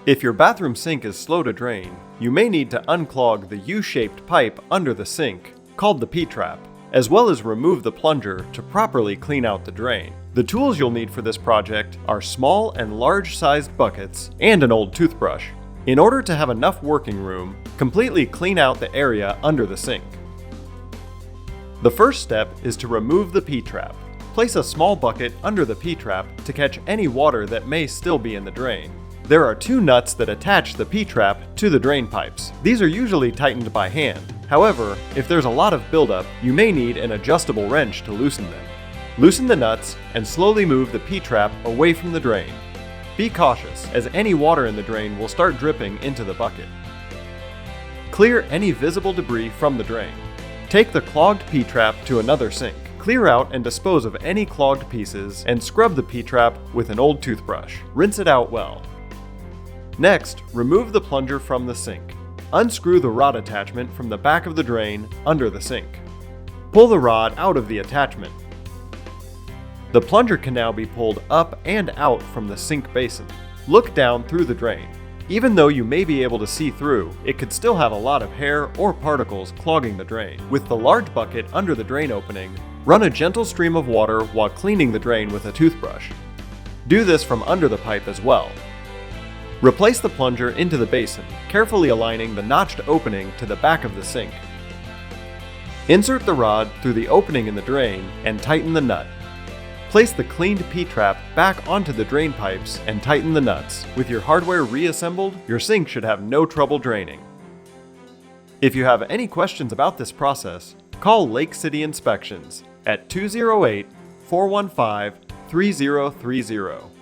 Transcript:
If your bathroom sink is slow to drain, you may need to unclog the U-shaped pipe under the sink, called the P-trap, as well as remove the plunger to properly clean out the drain. The tools you'll need for this project are small and large-sized buckets and an old toothbrush. In order to have enough working room, completely clean out the area under the sink. The first step is to remove the P-trap. Place a small bucket under the P-trap to catch any water that may still be in the drain. There are two nuts that attach the P-trap to the drain pipes. These are usually tightened by hand. However, if there's a lot of buildup, you may need an adjustable wrench to loosen them. Loosen the nuts and slowly move the P-trap away from the drain. Be cautious, as any water in the drain will start dripping into the bucket. Clear any visible debris from the drain. Take the clogged P-trap to another sink. Clear out and dispose of any clogged pieces and scrub the P-trap with an old toothbrush. Rinse it out well. Next, remove the plunger from the sink. Unscrew the rod attachment from the back of the drain under the sink. Pull the rod out of the attachment. The plunger can now be pulled up and out from the sink basin. Look down through the drain. Even though you may be able to see through, it could still have a lot of hair or particles clogging the drain. With the large bucket under the drain opening, run a gentle stream of water while cleaning the drain with a toothbrush. Do this from under the pipe as well. Replace the plunger into the basin, carefully aligning the notched opening to the back of the sink. Insert the rod through the opening in the drain and tighten the nut. Place the cleaned P-trap back onto the drain pipes and tighten the nuts. With your hardware reassembled, your sink should have no trouble draining. If you have any questions about this process, call Lake City Inspections at 208-415-3030.